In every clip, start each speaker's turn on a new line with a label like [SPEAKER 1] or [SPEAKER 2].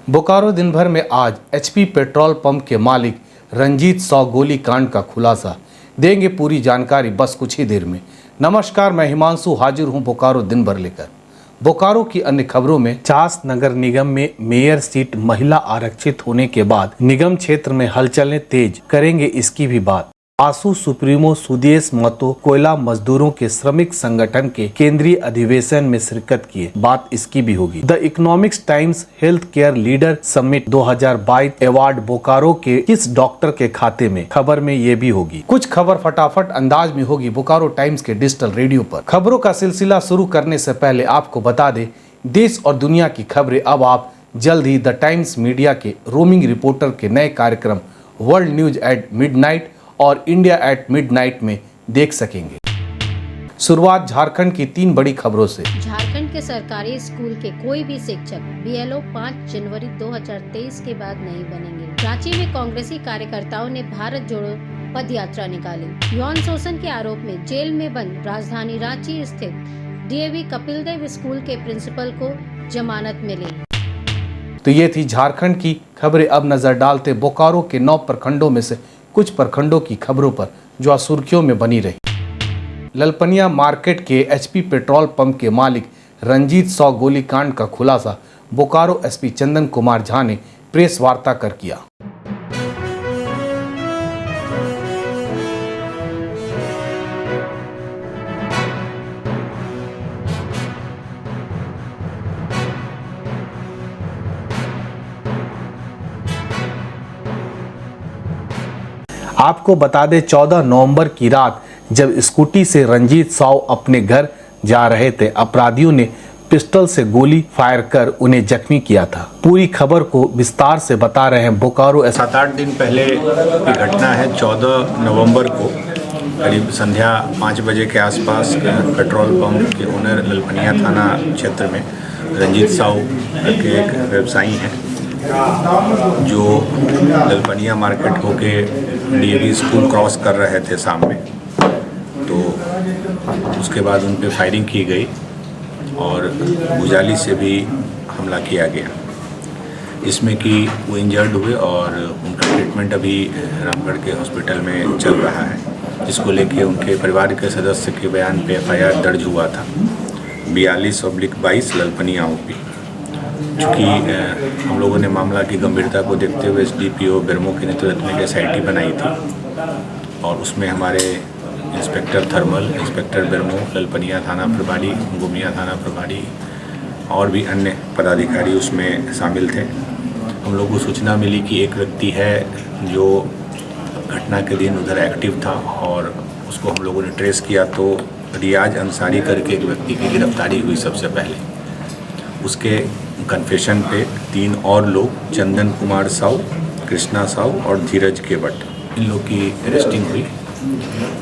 [SPEAKER 1] बोकारो दिन भर में आज एचपी पेट्रोल पंप के मालिक रंजीत साव गोली कांड का खुलासा देंगे। पूरी जानकारी बस कुछ ही देर में। नमस्कार, मैं हिमांशु हाजिर हूं बोकारो दिन भर लेकर। बोकारो की अन्य खबरों में चास नगर निगम में मेयर सीट महिला आरक्षित होने के बाद निगम क्षेत्र में हलचलें तेज करेंगे, इसकी भी बात। आसू सुप्रीमो सुदेश महतो कोयला मजदूरों के श्रमिक संगठन के केंद्रीय अधिवेशन में शिरकत किए, बात इसकी भी होगी। The economics times health care leader summit 2022 award Bokaro के किस डॉक्टर के खाते में, खबर में ये भी होगी। कुछ खबर फटाफट अंदाज में होगी बोकारो टाइम्स के डिजिटल रेडियो पर। खबरों का सिलसिला शुरू करने से पहले आपको बता दें, देश और दुनिया की खबरें अब आप जल्द ही द टाइम्स मीडिया के रोमिंग रिपोर्टर के नए कार्यक्रम वर्ल्ड न्यूज एट मिडनाइट और इंडिया एट मिडनाइट में देख सकेंगे। शुरुआत झारखंड की 3 बड़ी खबरों से।
[SPEAKER 2] झारखंड के सरकारी स्कूल के कोई भी शिक्षक बीएलओ 5 जनवरी 2023 के बाद नहीं बनेंगे। रांची में कांग्रेसी कार्यकर्ताओं ने भारत जोड़ो पद यात्रा निकाली। यौन शोषण के आरोप में जेल में बंद राजधानी रांची स्थित डीएवी कपिल देव स्कूल के प्रिंसिपल को जमानत मिली।
[SPEAKER 1] तो ये थी झारखंड की खबरें। अब नजर डालते बोकारो के 9 प्रखंडों में से कुछ प्रखंडों की खबरों पर जो आज सुर्खियों में बनी रही। ललपनिया मार्केट के एचपी पेट्रोल पंप के मालिक रंजीत साव गोलीकांड का खुलासा बोकारो एसपी चंदन कुमार झा ने प्रेस वार्ता कर किया। आपको बता दें, 14 नवंबर की रात जब स्कूटी से रंजीत साव अपने घर जा रहे थे, अपराधियों ने पिस्टल से गोली फायर कर उन्हें जख्मी किया था। पूरी खबर को विस्तार से बता रहे हैं बोकारो।
[SPEAKER 3] 7-8 दिन पहले की घटना है। 14 नवंबर को करीब संध्या 5 बजे के आसपास पेट्रोल पंप के ओनर ललपनिया थाना क्षेत्र में रंजीत साव के एक व्यवसायी हैं जो ललपनिया मार्केट होके डीएवी स्कूल क्रॉस कर रहे थे सामने। तो उसके बाद उन पे फायरिंग की गई और भुजाली से भी हमला किया गया। इसमें कि वो इंजर्ड हुए और उनका ट्रीटमेंट अभी रामगढ़ के हॉस्पिटल में चल रहा है, जिसको लेके उनके परिवार के सदस्य के बयान पे एफआईआर दर्ज हुआ था 42/22 ललपनिया ओपी। चूँकि हम लोगों ने मामला की गंभीरता को देखते हुए एसडीपीओ बिरमो के नेतृत्व में एक एसआईटी बनाई थी और उसमें हमारे इंस्पेक्टर थर्मल, इंस्पेक्टर बिरमो, ललपनिया थाना प्रभारी, गुमिया थाना प्रभारी और भी अन्य पदाधिकारी उसमें शामिल थे। हम लोग को सूचना मिली कि एक व्यक्ति है जो घटना के दिन उधर एक्टिव था और उसको हम लोगों ने ट्रेस किया तो रियाज अंसारी करके एक व्यक्ति की गिरफ्तारी हुई सबसे पहले। उसके कन्फेशन पे 3 और लोग, चंदन कुमार साव, कृष्णा साव और धीरज केवट, इन लोग की अरेस्टिंग हुई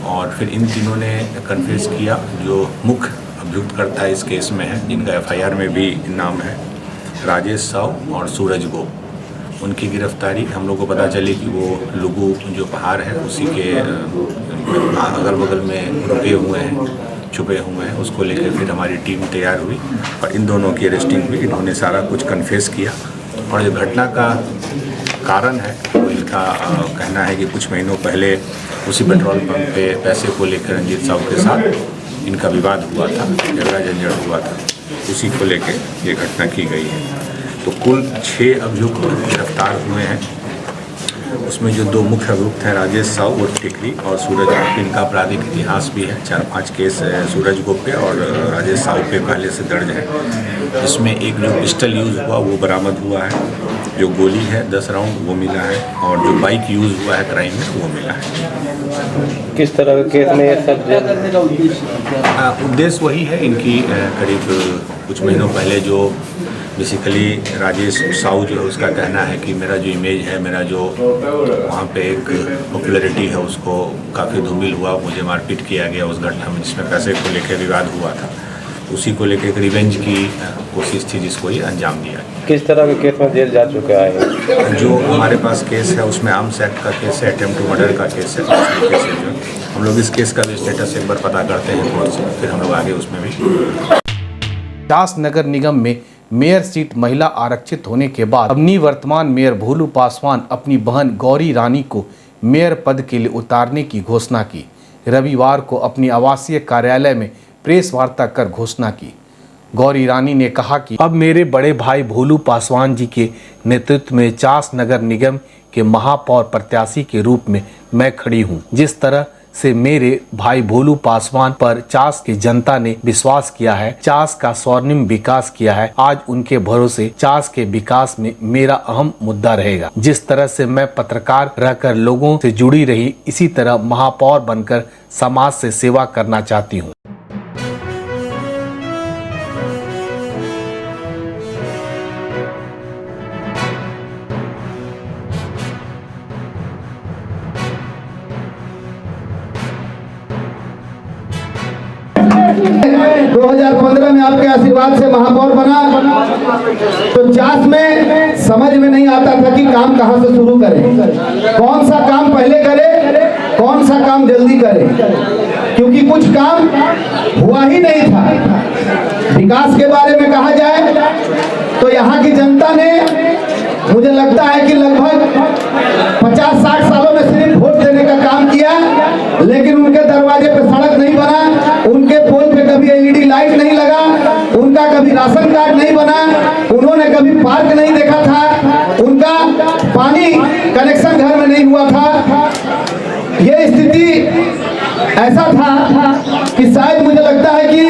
[SPEAKER 3] और फिर इन तीनों ने कन्फेस किया। जो मुख्य अभियुक्तकर्ता इस केस में है, जिनका एफआईआर में भी नाम है, राजेश साव और सूरज गो, उनकी गिरफ्तारी हम लोग को पता चली कि वो लुगू जो पहाड़ है उसी के अगल बगल में रुके हुए हैं, छुपे हुए हैं। उसको लेकर फिर हमारी टीम तैयार हुई और इन दोनों की अरेस्टिंग हुई। इन्होंने सारा कुछ कन्फेस किया और जो घटना का कारण है वो इनका कहना है कि कुछ महीनों पहले उसी पेट्रोल पंप पे पैसे को लेकर रंजीत साव के साथ इनका विवाद हुआ था, झगड़ा झंझट हुआ था, उसी को लेकर ये घटना की गई है। तो कुल 6 अभियुक्त गिरफ्तार हुए हैं। उसमें जो 2 मुख्य अभियुक्त हैं, राजेश साव उर्फ टिकरी और सूरज गो, इनका आपराधिक इतिहास भी है। 4-5 केस सूरज गो पे और राजेश साव पे पहले से दर्ज है। इसमें एक जो पिस्टल यूज़ हुआ वो बरामद हुआ है, जो गोली है 10 राउंड वो मिला है और जो बाइक यूज़ हुआ है क्राइम में वो मिला है।
[SPEAKER 4] किस तरह के केस में ये सब
[SPEAKER 3] उद्देश्य वही है इनकी। करीब कुछ महीनों पहले जो बेसिकली राजेश साहू जो है उसका कहना है कि मेरा जो इमेज है, मेरा जो वहाँ पे एक पॉपुलैरिटी है, उसको काफ़ी धूमिल हुआ, मुझे मारपीट किया गया उस घटना में जिसमें पैसे को लेकर विवाद हुआ था। उसी को लेकर एक रिवेंज की कोशिश थी जिसको ये अंजाम दिया।
[SPEAKER 4] किस तरह के केस में जेल जा चुका है?
[SPEAKER 3] जो हमारे पास केस है उसमें आर्म्स एक्ट का केस है, अटेम्प्ट टू मर्डर का केस है, केस है। जो हम लोग इस केस का भी स्टेटस एक बार पता करते हैं कोर्ट से, फिर हम लोग आगे उसमें भी।
[SPEAKER 1] चास नगर निगम में मेयर सीट महिला आरक्षित होने के बाद अब निवर्तमान मेयर भोलू पासवान अपनी बहन गौरी रानी को मेयर पद के लिए उतारने की घोषणा की। रविवार को अपनी आवासीय कार्यालय में प्रेस वार्ता कर घोषणा की। गौरी रानी ने कहा कि अब मेरे बड़े भाई भोलू पासवान जी के नेतृत्व में चास नगर निगम के महापौर प्रत्याशी के रूप में मैं खड़ी हूं। जिस तरह से मेरे भाई भोलू पासवान पर चास की जनता ने विश्वास किया है, चास का स्वर्णिम विकास किया है, आज उनके भरोसे चास के विकास में मेरा अहम मुद्दा रहेगा। जिस तरह से मैं पत्रकार रहकर लोगों से जुड़ी रही, इसी तरह महापौर बनकर समाज से सेवा करना चाहती हूँ।
[SPEAKER 5] दो 2015 में आपके आशीर्वाद से महापौर बना तो चास में समझ में नहीं आता था कि काम कहां से शुरू करें, कौन सा काम पहले करे, कौन सा काम जल्दी करे, क्योंकि कुछ काम हुआ ही नहीं था। विकास के बारे में कहा जाए तो यहाँ की जनता ने, मुझे लगता है कि लगभग 50-60 सालों में सिर्फ वोट देने का काम किया, लेकिन उनके दरवाजे पे सड़क नहीं बना, उनके पोल पे कभी LED लाइट नहीं लगा, उनका कभी राशन कार्ड नहीं बना, उन्होंने कभी पार्क नहीं देखा था, उनका पानी कनेक्शन घर में नहीं हुआ था। ये स्थिति ऐसा था कि शायद मुझे लगता है कि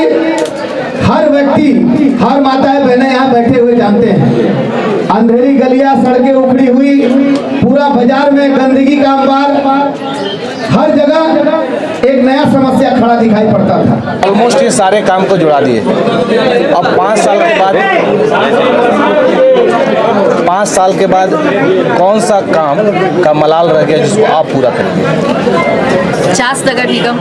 [SPEAKER 5] हर व्यक्ति, हर माताएं बहनें यहाँ बैठे हुए जानते हैं, अंधेरी गलियां, सड़कें उखड़ी हुई, पूरा बाजार में गंदगी का अंबार, हर जगह एक नया समस्या खड़ा दिखाई पड़ता था।
[SPEAKER 6] ऑलमोस्ट ये सारे काम को जुड़ा दिए। अब 5 साल के बाद कौन सा काम का मलाल रह गया जिसको आप पूरा करेंगे?
[SPEAKER 7] चास नगर निगम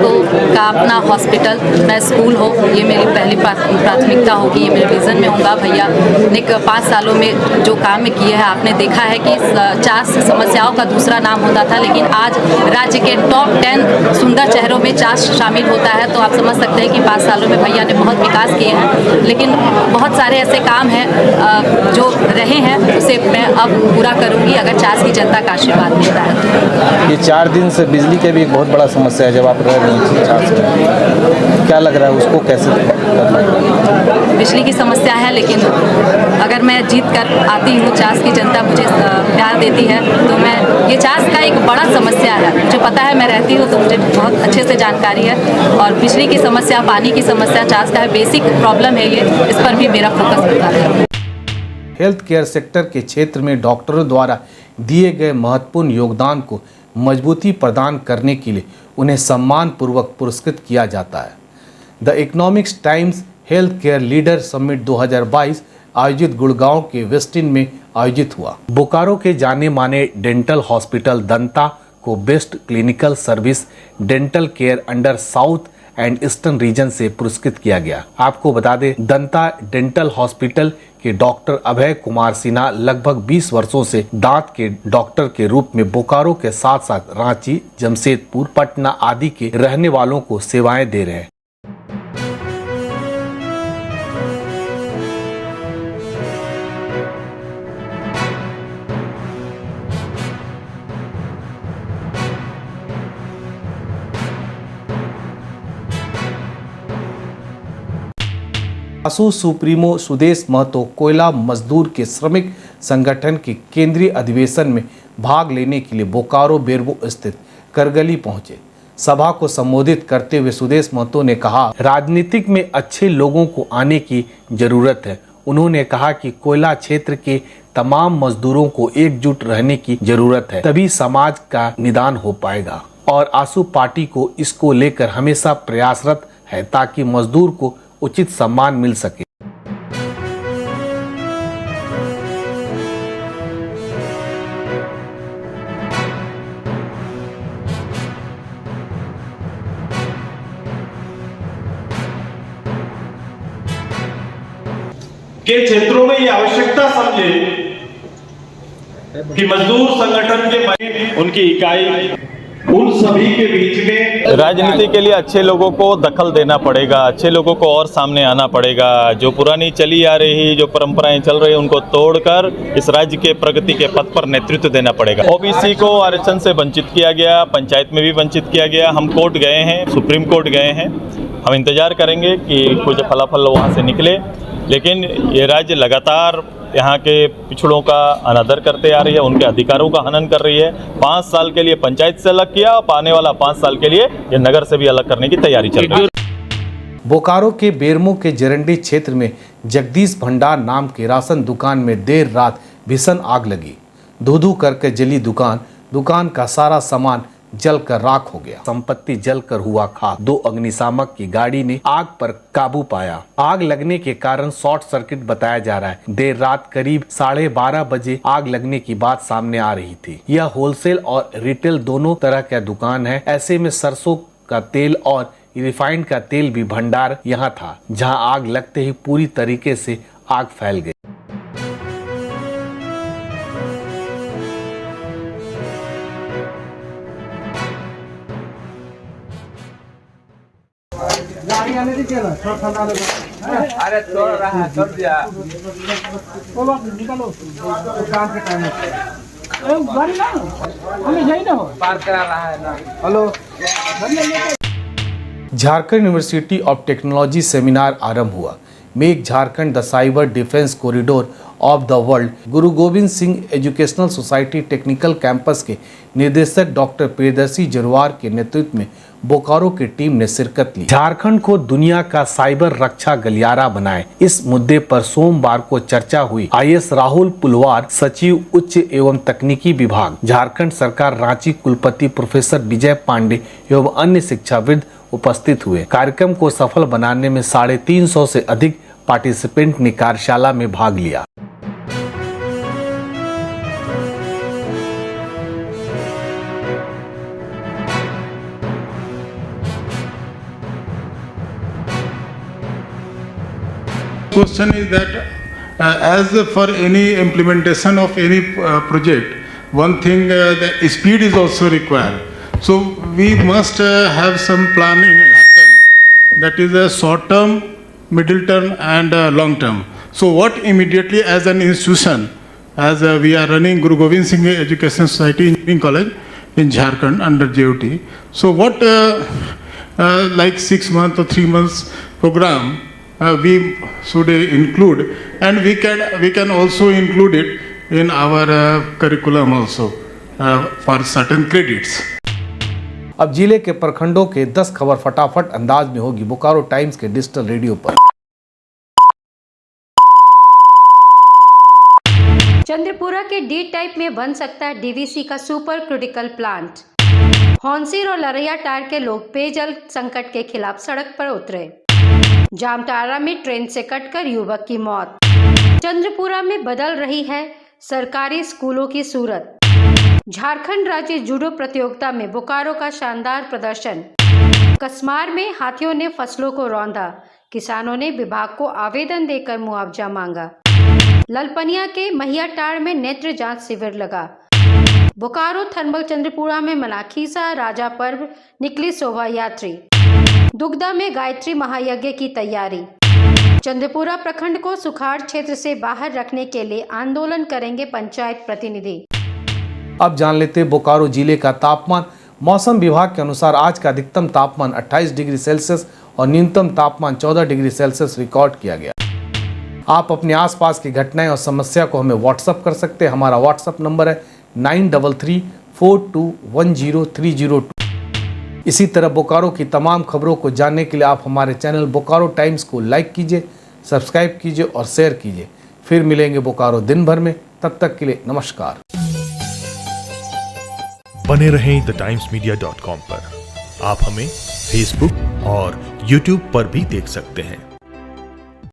[SPEAKER 7] का अपना हॉस्पिटल न स्कूल हो, ये मेरी पहली प्राथमिकता होगी, ये मेरे विज़न में होगा। भैया ने 5 सालों में जो काम किए हैं, आपने देखा है कि चास समस्याओं का दूसरा नाम होता था, लेकिन आज राज्य के टॉप 10 सुंदर चेहरों में चास शामिल होता है। तो आप समझ सकते हैं कि 5 सालों में भैया ने बहुत विकास किए हैं, लेकिन बहुत सारे ऐसे काम हैं जो रहे हैं, उसे मैं अब पूरा करूँगी अगर चास की जनता का आशीर्वाद मिलता है तो।
[SPEAKER 6] ये 4 दिन से बिजली के भी एक बहुत बड़ा समस्या है, जब आप रह रही हैं चास में, क्या लग रहा है उसको कैसे करना है?
[SPEAKER 7] बिजली की समस्या है, लेकिन अगर मैं जीत कर आती हूँ, चास की जनता मुझे प्यार देती है, तो मैं, ये चास का एक बड़ा समस्या है, मुझे पता है, मैं रहती हूँ तो मुझे बहुत अच्छे से जानकारी है। और बिजली की समस्या, पानी की समस्या चास का है, बेसिक प्रॉब्लम है ये, इस पर भी मेरा फोकस होता है।
[SPEAKER 1] हेल्थ केयर सेक्टर के क्षेत्र में डॉक्टरों द्वारा दिए गए महत्वपूर्ण योगदान को मजबूती प्रदान करने के लिए उन्हें सम्मान पूर्वक पुरस्कृत किया जाता है। The economics times health care leader summit 2022 आयोजित गुड़गांव के वेस्टिन में आयोजित हुआ। बोकारो के जाने माने डेंटल हॉस्पिटल दंता को best clinical service dental care under south and eastern region से पुरस्कृत किया गया। आपको बता दें, दंता डेंटल हॉस्पिटल के डॉक्टर अभय कुमार सिन्हा लगभग 20 वर्षों से दांत के डॉक्टर के रूप में बोकारो के साथ साथ रांची, जमशेदपुर, पटना आदि के रहने वालों को सेवाएं दे रहे हैं। आसू सुप्रीमो सुदेश महतो कोयला मजदूर के श्रमिक संगठन के केंद्रीय अधिवेशन में भाग लेने के लिए बोकारो बेरबो स्थित करगली पहुंचे। सभा को संबोधित करते हुए सुदेश महतो ने कहा, राजनीतिक में अच्छे लोगों को आने की जरूरत है। उन्होंने कहा कि कोयला क्षेत्र के तमाम मजदूरों को एकजुट रहने की जरूरत है, तभी समाज का निदान हो पाएगा। और आसू पार्टी को इसको लेकर हमेशा प्रयासरत है ताकि मजदूर को उचित सम्मान मिल सके।
[SPEAKER 8] के क्षेत्रों में ये आवश्यकता समझे कि मजदूर संगठन के उनकी इकाई उन सभी के बीच में
[SPEAKER 9] राजनीति के लिए अच्छे लोगों को दखल देना पड़ेगा, अच्छे लोगों को और सामने आना पड़ेगा। जो पुरानी चली आ रही जो परंपराएं चल रही उनको तोड़कर इस राज्य के प्रगति के पथ पर नेतृत्व देना पड़ेगा। ओबीसी को आरक्षण से वंचित किया गया, पंचायत में भी वंचित किया गया। हम कोर्ट गए हैं, सुप्रीम कोर्ट गए हैं। हम इंतजार करेंगे कि कुछ फलाफल वहाँ से निकले, लेकिन ये राज्य लगातार यहाँ के पिछड़ों का अनादर करते आ रही है, उनके अधिकारों का हनन कर रही है। 5 साल के लिए पंचायत से अलग किया, अब आने वाला 5 साल के लिए ये नगर से भी अलग करने की तैयारी चल रही है।
[SPEAKER 1] बोकारो के बेरमो के जरंडी क्षेत्र में जगदीश भंडार नाम के राशन दुकान में देर रात भीषण आग लगी। धू-धू करके जली दुकान का सारा सामान जलकर राख हो गया। संपत्ति जलकर हुआ खाक। 2 अग्निशामक की गाड़ी ने आग पर काबू पाया। आग लगने के कारण शॉर्ट सर्किट बताया जा रहा है। देर रात करीब 12:30 बजे आग लगने की बात सामने आ रही थी। यह होलसेल और रिटेल दोनों तरह का दुकान है। ऐसे में सरसों का तेल और रिफाइंड का तेल भी भंडार यहाँ था, जहाँ आग लगते ही पूरी तरीके से आग फैल गई।
[SPEAKER 4] अरे छोड़ रहा है, छोड़ दिया।
[SPEAKER 10] चलो निकलो, काम के टाइम गाड़ी ना हमें जाइए ना
[SPEAKER 4] पार करा रहा है ना।
[SPEAKER 10] Hello.
[SPEAKER 1] Jharkhand university of technology seminar आरंभ हुआ। Make Jharkhand the cyber defence corridor of the world Guru Gobind Singh educational society technical campus के निदेशक डॉक्टर प्रियदर्शी जरवार के नेतृत्व में बोकारो की टीम ने शिरकत ली। झारखंड को दुनिया का साइबर रक्षा गलियारा बनाए, इस मुद्दे पर सोमवार को चर्चा हुई। IAS राहुल पुलवार, सचिव उच्च एवं तकनीकी विभाग, झारखंड सरकार, रांची कुलपति प्रोफेसर विजय पांडे एवं अन्य शिक्षाविद उपस्थित हुए। कार्यक्रम को सफल बनाने में 350 से अधिक पार्टिसिपेंट ने कार्यशाला में भाग लिया।
[SPEAKER 11] Question is that as for any implementation of any project, one thing the speed is also required. So we must have some planning happen. That is a short term, middle term, and long term. So what immediately as an institution, as we are running Guru Govind Singh Education Society Engineering College in Jharkhand under JOT. So what like 6 months or 3 months program. We should include, and we can also include it in our curriculum also for certain credits.
[SPEAKER 1] अब जिले के प्रखंडों के 10 खबर फटाफट अंदाज में होगी बोकारो टाइम्स के डिजिटल रेडियो पर।
[SPEAKER 2] चंद्रपुरा के डी टाइप में बन सकता है डीवीसी का सुपर क्रिटिकल प्लांट। हॉन्सिर और लरैयाटांड़ के लोग पेयजल संकट के खिलाफ सड़क पर उतरे। जामताड़ा में ट्रेन से कटकर युवक की मौत। चंद्रपुरा में बदल रही है सरकारी स्कूलों की सूरत। झारखंड राज्य जूडो प्रतियोगिता में बोकारो का शानदार प्रदर्शन। कसमार में हाथियों ने फसलों को रौंदा। किसानों ने विभाग को आवेदन देकर मुआवजा मांगा। ललपनिया के महियाटांड़ में नेत्र जांच शिविर लगा। बोकारो थर्मल चंद्रपुरा में मनाखीसा राजा पर्व निकली शोभा यात्री। दुगदा में गायत्री महायज्ञ की तैयारी। चंद्रपुरा प्रखंड को सुखाड़ क्षेत्र से बाहर रखने के लिए आंदोलन करेंगे पंचायत प्रतिनिधि।
[SPEAKER 1] अब जान लेते बोकारो जिले का तापमान। मौसम विभाग के अनुसार आज का अधिकतम तापमान 28 डिग्री सेल्सियस और न्यूनतम तापमान 14 डिग्री सेल्सियस रिकॉर्ड किया गया। आप अपने आसपास की घटनाएं और समस्या को हमें व्हाट्सएप कर सकते हैं। हमारा व्हाट्सएप नंबर है 9334210302। इसी तरह बोकारो की तमाम खबरों को जानने के लिए आप हमारे चैनल बोकारो टाइम्स को लाइक कीजिए, सब्सक्राइब कीजिए और शेयर कीजिए। फिर मिलेंगे बोकारो दिन भर में, तब तक के लिए नमस्कार।
[SPEAKER 12] बने रहें thetimesmedia.com पर। आप हमें फेसबुक और यूट्यूब पर भी देख सकते हैं।